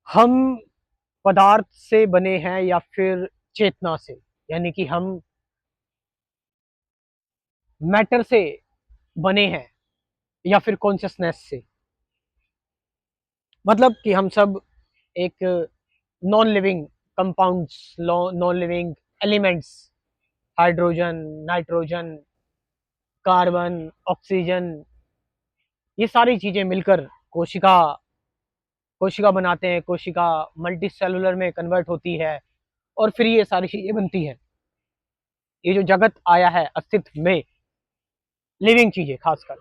हम पदार्थ से बने हैं या फिर चेतना से, यानी कि हम मैटर से बने हैं या फिर कॉन्शियसनेस से। मतलब कि हम सब एक non living compounds, non living elements, hydrogen, nitrogen, carbon, oxygen, ये सारी चीजें मिलकर कोशिका कोशिका बनाते हैं। कोशिका मल्टी सेलुलर में कन्वर्ट होती है और फिर ये सारी चीजें बनती हैं। ये जो जगत आया है अस्तित्व में, लिविंग चीजें खासकर,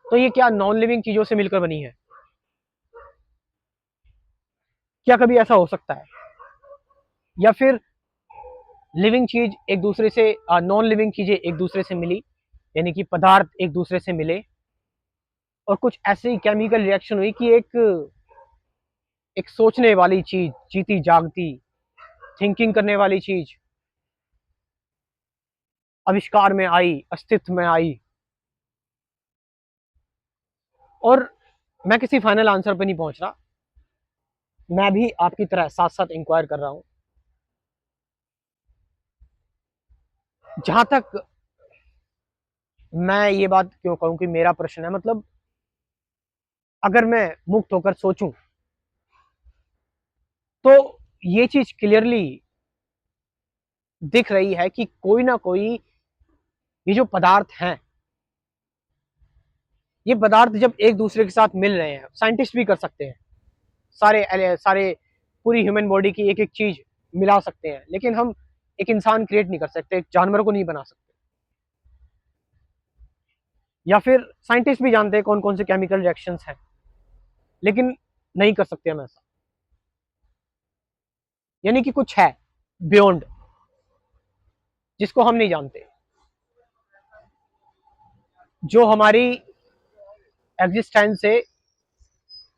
तो ये क्या नॉन लिविंग चीजों से मिलकर बनी है? क्या कभी ऐसा हो सकता है? या फिर लिविंग चीज एक दूसरे से, नॉन लिविंग चीजें एक दूसरे से मिली, यानी कि पदार्थ एक दूसरे से मिले और कुछ ऐसी केमिकल रिएक्शन हुई कि एक सोचने वाली चीज, जीती जागती, थिंकिंग करने वाली चीज आविष्कार में आई, अस्तित्व में आई। और मैं किसी फाइनल आंसर पर नहीं पहुंच रहा, मैं भी आपकी तरह साथ साथ इंक्वायर कर रहा हूं। जहां तक मैं ये बात क्यों कहूं कि मेरा प्रश्न है, मतलब अगर मैं मुक्त होकर सोचूं तो ये चीज क्लियरली दिख रही है कि कोई ना कोई, ये जो पदार्थ हैं, ये पदार्थ जब एक दूसरे के साथ मिल रहे हैं, साइंटिस्ट भी कर सकते हैं, सारे सारे पूरी ह्यूमन बॉडी की एक एक चीज मिला सकते हैं, लेकिन हम एक इंसान क्रिएट नहीं कर सकते, एक जानवर को नहीं बना सकते। या फिर साइंटिस्ट भी जानते हैं कौन कौन से केमिकल रिएक्शंस हैं, लेकिन नहीं कर सकते हम ऐसा। यानी कि कुछ है बियॉन्ड, जिसको हम नहीं जानते, जो हमारी एग्जिस्टेंस से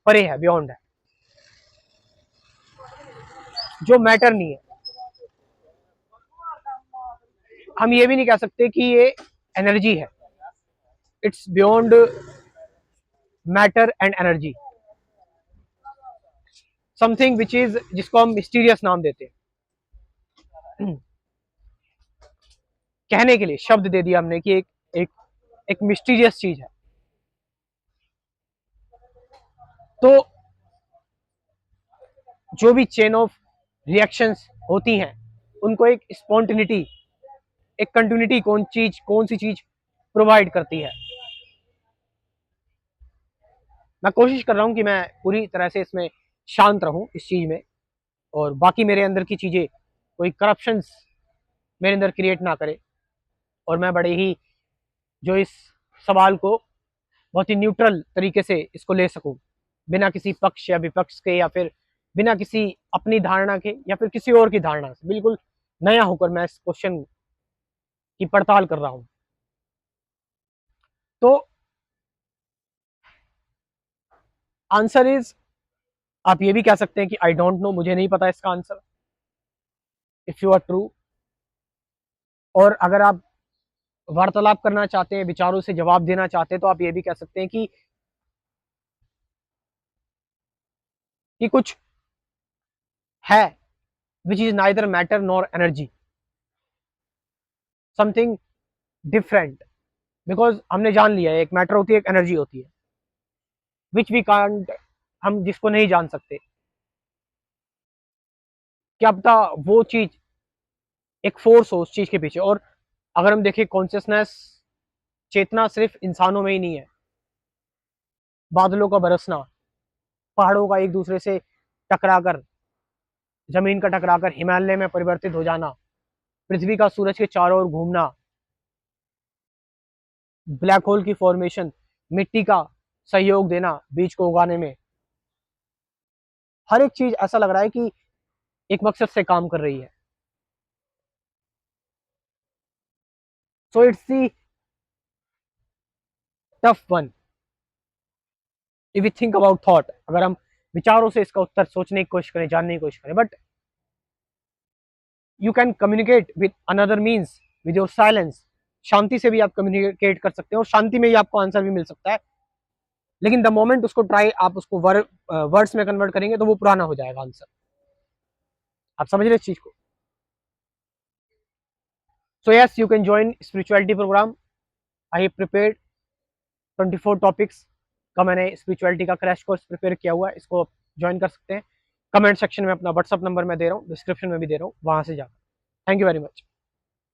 परे है, बियॉन्ड है, जो मैटर नहीं है। हम ये भी नहीं कह सकते कि ये एनर्जी है, it's beyond matter and energy, something which is, जिसको हम मिस्टीरियस नाम देते हैं। कहने के लिए शब्द दे दिया हमने कि एक एक मिस्टीरियस चीज है। तो जो भी चेन ऑफ रिएक्शंस होती हैं, उनको एक स्पॉन्टिनिटी, एक कंटिन्यूटी कौन सी चीज प्रोवाइड करती है। मैं कोशिश कर रहा हूं कि मैं पूरी तरह से इसमें शांत रहूं इस चीज में, और बाकी मेरे अंदर की चीजें कोई करप्शंस मेरे अंदर क्रिएट ना करे, और मैं बड़े ही जो इस सवाल को बहुत ही न्यूट्रल तरीके से इसको ले सकूं, बिना किसी पक्ष या विपक्ष के, या फिर बिना किसी अपनी धारणा के या फिर किसी और की धारणा से, बिल्कुल नया होकर मैं इस क्वेश्चन की पड़ताल कर रहा हूं। तो आंसर इज, आप ये भी कह सकते हैं कि आई डोंट नो, मुझे नहीं पता इसका answer, if you are true. और अगर आप वार्तालाप करना चाहते हैं, विचारों से जवाब देना चाहते हैं, तो आप ये भी कह सकते हैं कि कुछ है which is neither matter nor energy, something different. Because हमने जान लिया है, एक मैटर होती है, एक एनर्जी होती है, विच वी कांट, हम जिसको नहीं जान सकते। क्या पता वो चीज एक फोर्स हो उस चीज के पीछे। और अगर हम देखें कॉन्शियसनेस, चेतना सिर्फ इंसानों में ही नहीं है, बादलों का बरसना, पहाड़ों का एक दूसरे से टकराकर, जमीन का टकराकर हिमालय में परिवर्तित हो जाना, पृथ्वी का सूरज के चारों ओर घूमना, ब्लैक होल की फॉर्मेशन, मिट्टी का सहयोग देना बीज को उगाने में, हर एक चीज ऐसा लग रहा है कि एक मकसद से काम कर रही है। So it's the tough one if you think about thought, अगर हम विचारों से इसका उत्तर सोचने की कोशिश करें, जानने की कोशिश करें। But you can communicate with another means, with your silence. शांति से भी आप कम्युनिकेट कर सकते हैं, और शांति में ही आपको आंसर भी मिल सकता है। लेकिन द मोमेंट उसको ट्राई आप उसको वर्ड्स में कन्वर्ट करेंगे तो वो पुराना हो जाएगा आंसर। आप समझ रहे इस चीज को? So yes, you can join spirituality programme. I prepared 24 topics का मैंने स्पिरिचुअलिटी का क्रैश कोर्स प्रिपेयर किया हुआ है, इसको आप ज्वाइन कर सकते हैं। कमेंट सेक्शन में अपना व्हाट्सअप नंबर मैं दे रहा हूँ, डिस्क्रिप्शन में भी दे रहा हूँ, वहां से जाकर। Thank you very much.